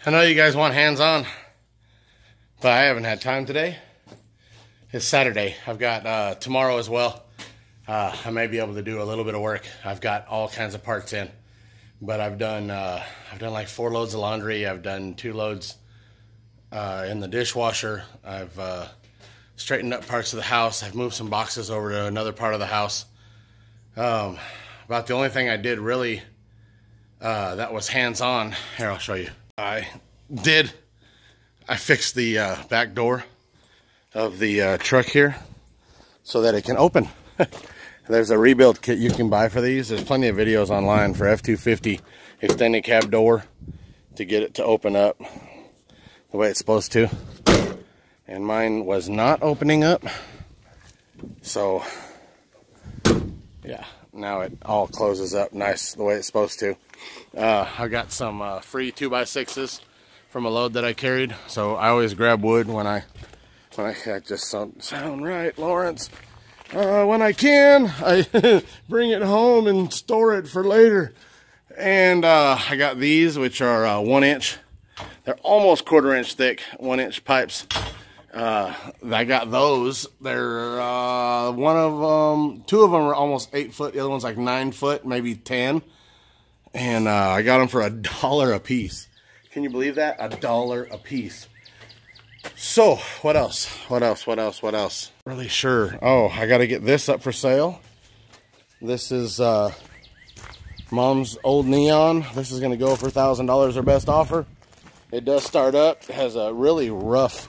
I know you guys want hands-on, but I haven't had time today. It's Saturday. I've got tomorrow as well. I may be able to do a little bit of work. I've got all kinds of parts in, but I've done like 4 loads of laundry. I've done 2 loads in the dishwasher. I've straightened up parts of the house. I've moved some boxes over to another part of the house. About the only thing I did really that was hands-on. Here, I'll show you. I fixed the back door of the truck here so that it can open. There's a rebuild kit you can buy for these. There's plenty of videos online for f-250 extended cab door to get it to open up the way it's supposed to. And mine was not opening up. So, yeah, now it all closes up nice the way it's supposed to. I got some free 2x6s from a load that I carried, so I always grab wood when I just sound right, Lawrence. When I can, I bring it home and store it for later. And I got these, which are 1 inch. They're almost 1/4 inch thick, 1 inch pipes. I got those. They're 2 of them are almost 8 foot. The other one's like 9 foot, maybe 10. And I got them for $1 a piece. Can you believe that? $1 a piece. So, what else? What else? Really sure. Oh, I got to get this up for sale. This is Mom's old Neon. This is going to go for $1,000 or best offer. It does start up. It has a really rough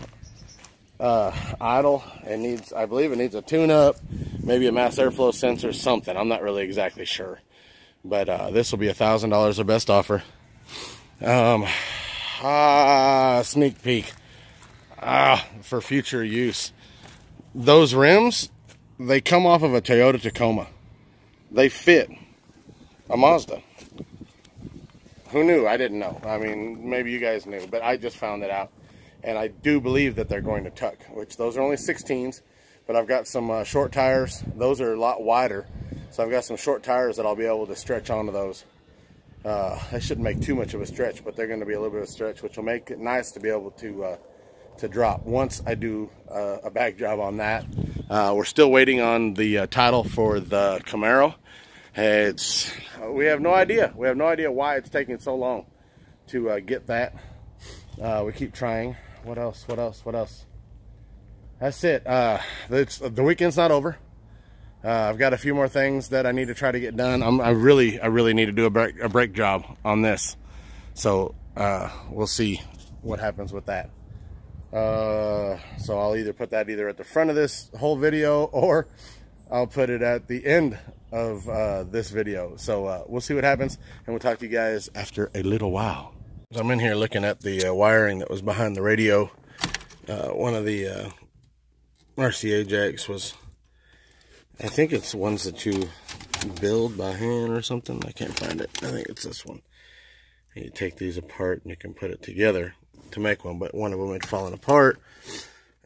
idle. I believe it needs a tune-up, maybe a mass airflow sensor, something. I'm not really exactly sure. But this will be $1,000 or best offer. Sneak peek. For future use. Those rims, they come off of a Toyota Tacoma. They fit a Mazda. Who knew? I didn't know. I mean, maybe you guys knew, but I just found it out. And I do believe that they're going to tuck, which those are only 16s, but I've got some short tires. Those are a lot wider. So I've got some short tires that I'll be able to stretch onto those. I shouldn't make too much of a stretch, but they're going to be a little bit of a stretch, which will make it nice to be able to drop once I do a back job on that. We're still waiting on the title for the Camaro. We have no idea. We have no idea why it's taking so long to get that. We keep trying. What else? That's it. The weekend's not over. I've got a few more things that I need to try to get done. I really need to do a brake job on this. So we'll see what happens with that. So I'll either put that at the front of this whole video, or I'll put it at the end of this video. So we'll see what happens, and we'll talk to you guys after a little while. So I'm in here looking at the wiring that was behind the radio. One of the RCA jacks was, I think it's ones that you build by hand or something. I can't find it. I think it's this one. And you take these apart and you can put it together to make one, but one of them had fallen apart,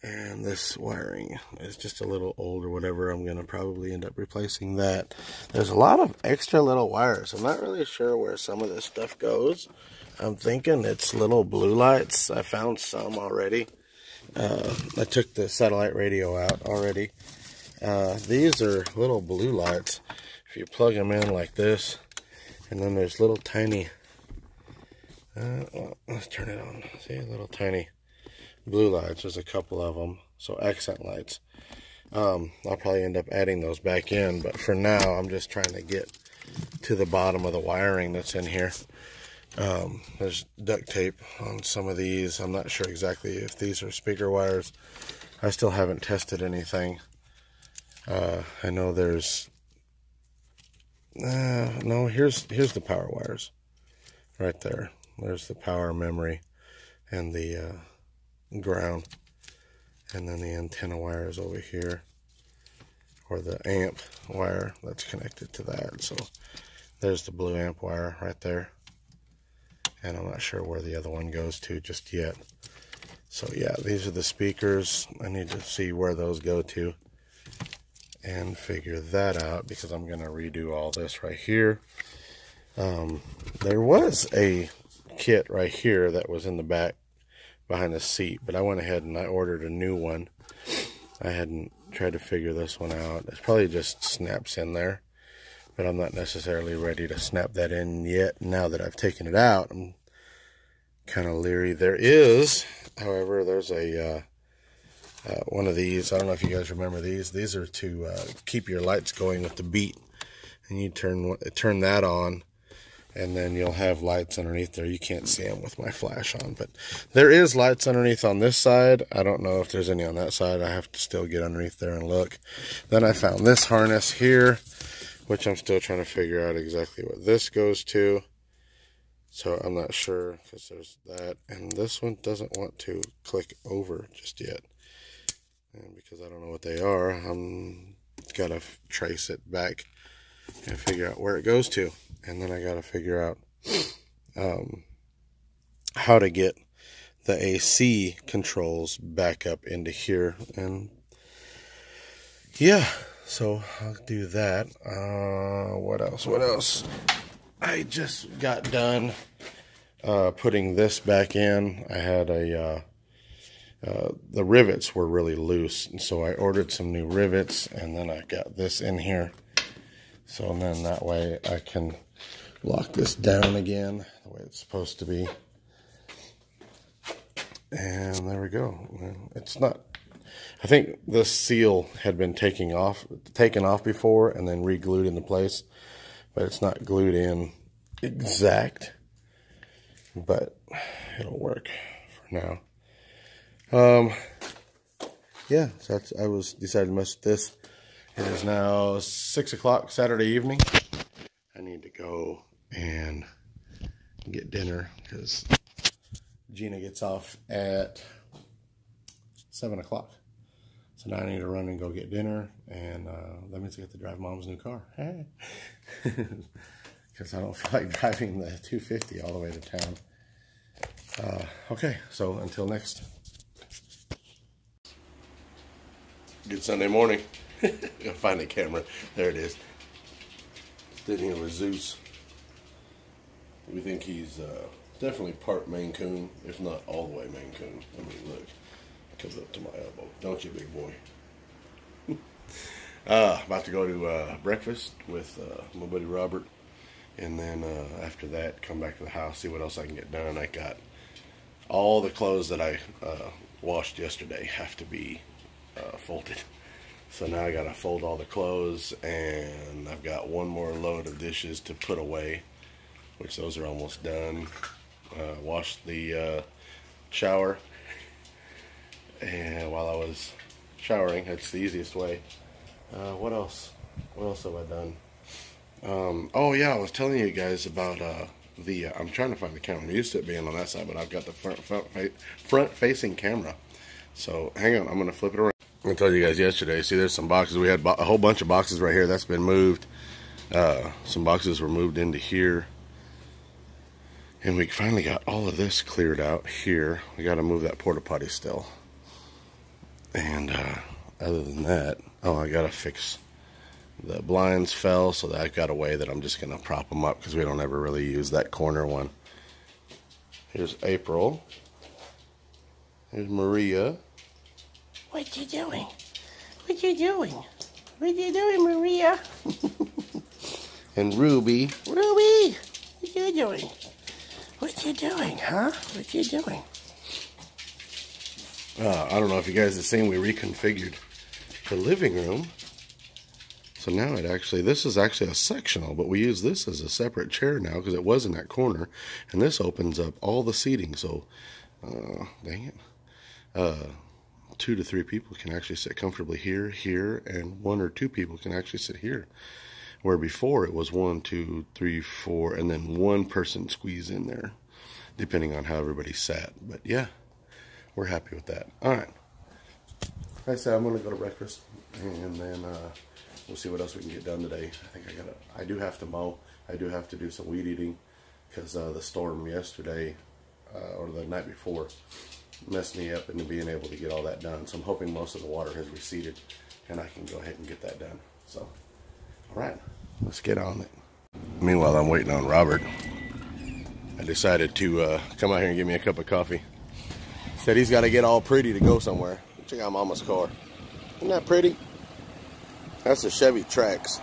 and this wiring is just a little old or whatever. I'm gonna probably end up replacing that. There's a lot of extra little wires. I'm not really sure where some of this stuff goes. I'm thinking it's little blue lights. I found some already. I took the satellite radio out already. These are little blue lights. If you plug them in like this, and then there's little tiny, let's turn it on. See, little tiny blue lights. There's a couple of them, so accent lights. I'll probably end up adding those back in, but for now, I'm just trying to get to the bottom of the wiring that's in here. There's duct tape on some of these. I'm not sure exactly if these are speaker wires. I still haven't tested anything. I know there's no, here's the power wires right there. There's the power memory and the ground, and then the antenna wire is over here, or the amp wire that's connected to that. So there's the blue amp wire right there, and I'm not sure where the other one goes to just yet. So yeah, these are the speakers. I need to see where those go to and figure that out, because I'm going to redo all this right here. There was a kit right here that was in the back behind the seat, but I went ahead and I ordered a new one. I hadn't tried to figure this one out. It probably just snaps in there, but I'm not necessarily ready to snap that in yet. Now that I've taken it out, I'm kind of leery. There is, however, there's a one of these. I don't know if you guys remember these. These are to keep your lights going with the beat, and you turn that on, and then you'll have lights underneath there. You can't see them with my flash on, but there is lights underneath on this side. I don't know if there's any on that side. I have to still get underneath there and look. Then I found this harness here, which I'm still trying to figure out exactly what this goes to. So I'm not sure, because there's that. And this one doesn't want to click over just yet. And because I don't know what they are, I'm got to trace it back and figure out where it goes to. And then I got to figure out how to get the AC controls back up into here. And yeah, so I'll do that. What else? I just got done putting this back in. I had the rivets were really loose, and so I ordered some new rivets, and then I got this in here. So then that way I can lock this down again the way it's supposed to be. And there we go. It's not, I think this seal had been taken off before and then re-glued into place, but it's not glued in exact, but it'll work for now. Yeah, so I decided to mess with this. It is now 6 o'clock Saturday evening. I need to go and get dinner because Gina gets off at 7 o'clock. So now I need to run and go get dinner, and that means I get to drive Mom's new car. Hey. Because I don't feel like driving the 250 all the way to town. Okay, so until next. Good Sunday morning. Gotta find the camera. There it is. Sitting here with Zeus. We think he's definitely part Maine Coon, if not all the way Maine Coon. I mean, look. Comes up to my elbow. Don't you, big boy? About to go to breakfast with my buddy Robert. And then after that, come back to the house, see what else I can get done. I got all the clothes that I washed yesterday have to be folded. So now I got to fold all the clothes, and I've got one more load of dishes to put away, which those are almost done. Washed the shower, and while I was showering, that's the easiest way. What else? What else have I done? Oh yeah, I was telling you guys about I'm trying to find the camera. I'm used to it being on that side, but I've got the front-facing camera. So hang on, I'm gonna flip it around. I told you guys yesterday. See, there's some boxes. We had a whole bunch of boxes right here. That's been moved. Some boxes were moved into here, and we finally got all of this cleared out here. We got to move that porta potty still. And other than that, oh, I gotta fix. The blinds fell, so that I've got a way that I'm just going to prop them up because we don't ever really use that corner one. Here's April. Here's Maria. What you doing? What you doing? What you doing, Maria? And Ruby. Ruby! What you doing? What you doing, huh? What you doing? I don't know if you guys have seen, we reconfigured the living room. So now this is actually a sectional, but we use this as a separate chair now because it was in that corner. And this opens up all the seating. So, dang it. 2 to 3 people can actually sit comfortably here, and 1 or 2 people can actually sit here. Where before it was 1, 2, 3, 4, and then 1 person squeeze in there, depending on how everybody sat. But yeah, we're happy with that. All right. Like I said, I'm going to go to breakfast, and then we'll see what else we can get done today. I do have to mow. I do have to do some weed eating because the storm yesterday or the night before messed me up into being able to get all that done. So I'm hoping most of the water has receded and I can go ahead and get that done. So, all right, let's get on it. Meanwhile, I'm waiting on Robert. I decided to come out here and give me a cup of coffee. Said he's got to get all pretty to go somewhere. Check out Mama's car. Isn't that pretty? That's a Chevy Trax.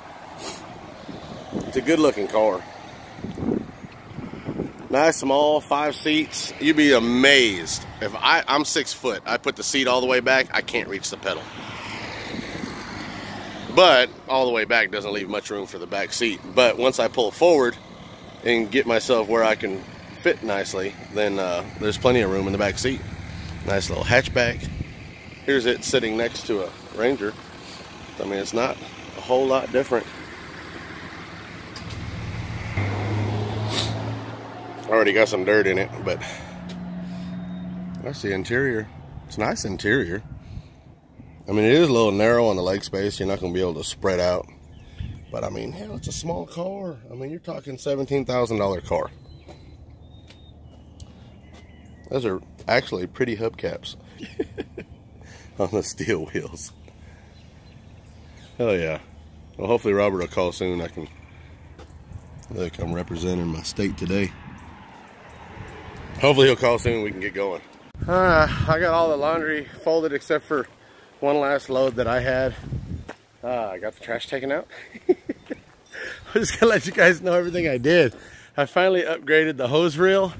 It's a good looking car. Nice, small, 5 seats. You'd be amazed. If I'm 6 foot, I put the seat all the way back, I can't reach the pedal. But all the way back doesn't leave much room for the back seat. But once I pull forward and get myself where I can fit nicely, then there's plenty of room in the back seat. Nice little hatchback. Here's it sitting next to a Ranger. I mean, it's not a whole lot different. Already got some dirt in it, but that's the interior. It's a nice interior. I mean, it is a little narrow on the leg space. You're not going to be able to spread out. But I mean, hell, it's a small car. I mean, you're talking $17,000 car. Those are actually pretty hubcaps on the steel wheels. Hell yeah. Well, hopefully Robert will call soon. I can look, I'm representing my state today. Hopefully he'll call soon and we can get going. I got all the laundry folded except for one last load that I had. I got the trash taken out. I'm just gonna let you guys know everything I did. I finally upgraded the hose reel.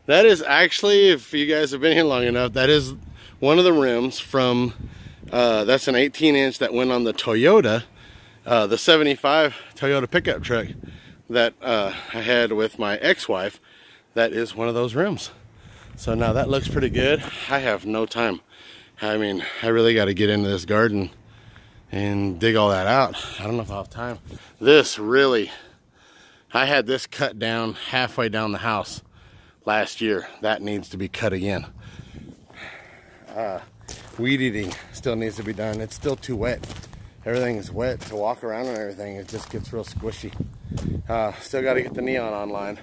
That is actually, if you guys have been here long enough, that is one of the rims from, that's an 18-inch that went on the Toyota, the 75 Toyota pickup truck that I had with my ex-wife. That is one of those rims. So now that looks pretty good. I have no time. I mean, I really got to get into this garden and dig all that out. I don't know if I'll have time. This really, I had this cut down halfway down the house last year. That needs to be cut again. Weed eating still needs to be done. It's still too wet. Everything is wet to walk around and everything. It just gets real squishy. Still got to get the neon online.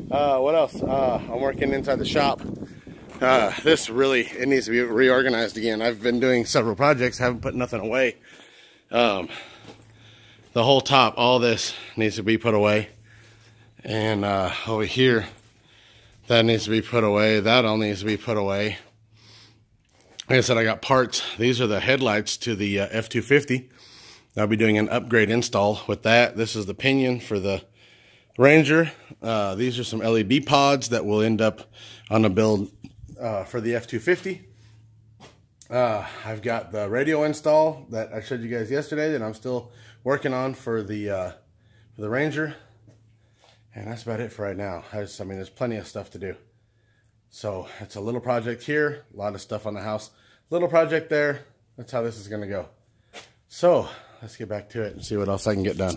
What else? I'm working inside the shop. This really, it needs to be reorganized again. I've been doing several projects, haven't put nothing away. The whole top, all this needs to be put away. And over here, that needs to be put away. That all needs to be put away. Like I said, I got parts. These are the headlights to the f-250. I'll be doing an upgrade install with that. This is the pinion for the Ranger. These are some LED pods that will end up on the build for the f-250. I've got the radio install that I showed you guys yesterday that I'm still working on for the Ranger. And that's about it for right now. I mean, there's plenty of stuff to do. So it's a little project here, a lot of stuff on the house, little project there. That's how this is going to go. So let's get back to it and see what else I can get done.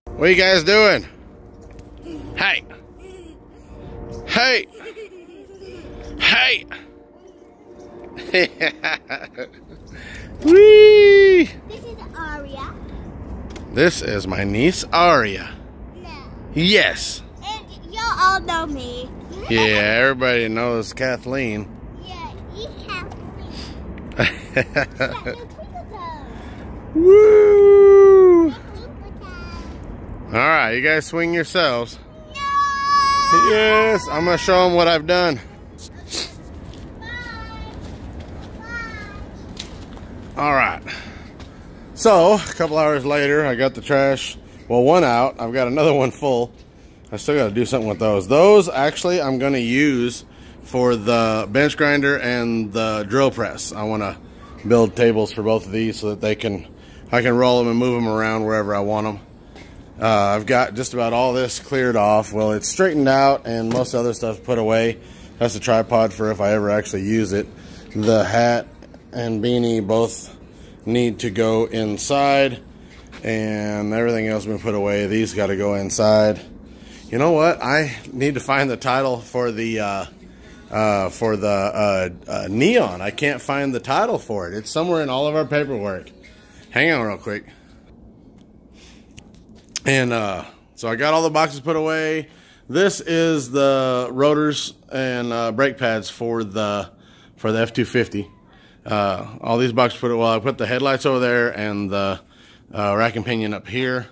What are you guys doing? Hey! Hey! Hey! Whee! This is Aria. This is my niece Aria. No. Yes. And you all know me. Yeah, everybody knows Kathleen. Yeah, you have me. Woo! Alright, you guys swing yourselves. No! Yes, I'm going to show them what I've done. Alright. So, a couple hours later, I got the trash. Well, one out. I've got another one full. I still got to do something with those. Those, actually, I'm going to use for the bench grinder and the drill press. I want to build tables for both of these so that I can roll them and move them around wherever I want them. I've got just about all this cleared off. Well, it's straightened out and most other stuff put away. That's a tripod for if I ever actually use it. The hat and beanie both need to go inside, and everything else has been put away. These got to go inside. You know what? I need to find the title for the neon. I can't find the title for it. It's somewhere in all of our paperwork. Hang on real quick. And so I got all the boxes put away. This is the rotors and brake pads for the f-250. All these boxes put it. Well, I put the headlights over there and the rack and pinion up here.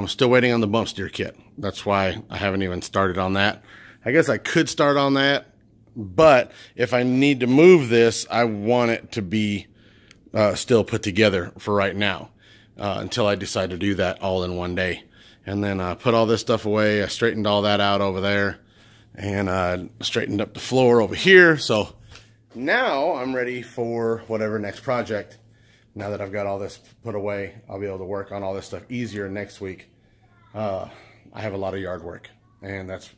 Still waiting on the bump steer kit. That's why I haven't even started on that. I guess I could start on that, but if I need to move this, I want it to be still put together for right now, until I decide to do that all in one day. And then put all this stuff away. I straightened all that out over there, and straightened up the floor over here. So now I'm ready for whatever next project. Now that I've got all this put away, I'll be able to work on all this stuff easier next week. I have a lot of yard work, and that's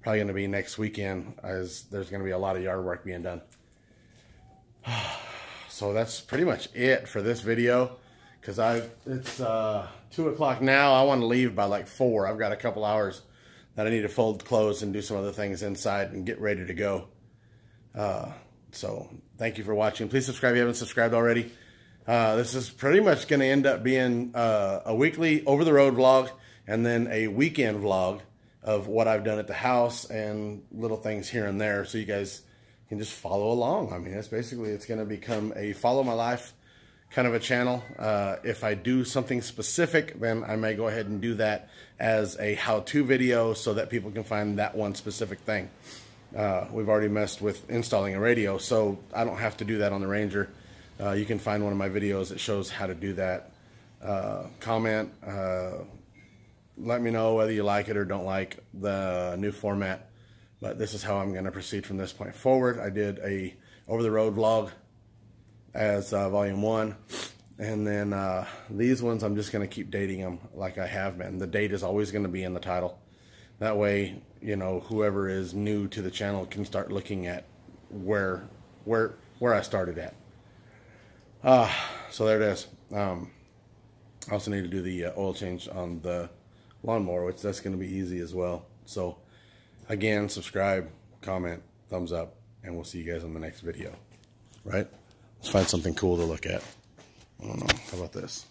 probably going to be next weekend, as there's going to be a lot of yard work being done. So that's pretty much it for this video, because it's 2 o'clock now. I want to leave by like 4. I've got a couple hours that I need to fold clothes and do some other things inside and get ready to go. So thank you for watching. Please subscribe if you haven't subscribed already. This is pretty much going to end up being a weekly over-the-road vlog, and then a weekend vlog of what I've done at the house and little things here and there, so you guys can just follow along. I mean, it's going to become a follow my life kind of a channel. If I do something specific, then I may go ahead and do that as a how-to video so that people can find that one specific thing. We've already messed with installing a radio, so I don't have to do that on the Ranger. You can find one of my videos that shows how to do that. Comment, let me know whether you like it or don't like the new format. But this is how I'm going to proceed from this point forward. I did a over-the-road vlog as volume 1. And then these ones, I'm just going to keep dating them like I have been. The date is always going to be in the title. That way, you know, whoever is new to the channel can start looking at where I started at. So there it is. I also need to do the oil change on the lawnmower, which that's going to be easy as well. So again, subscribe, comment, thumbs up, and we'll see you guys on the next video. Right? Let's find something cool to look at. I don't know. How about this?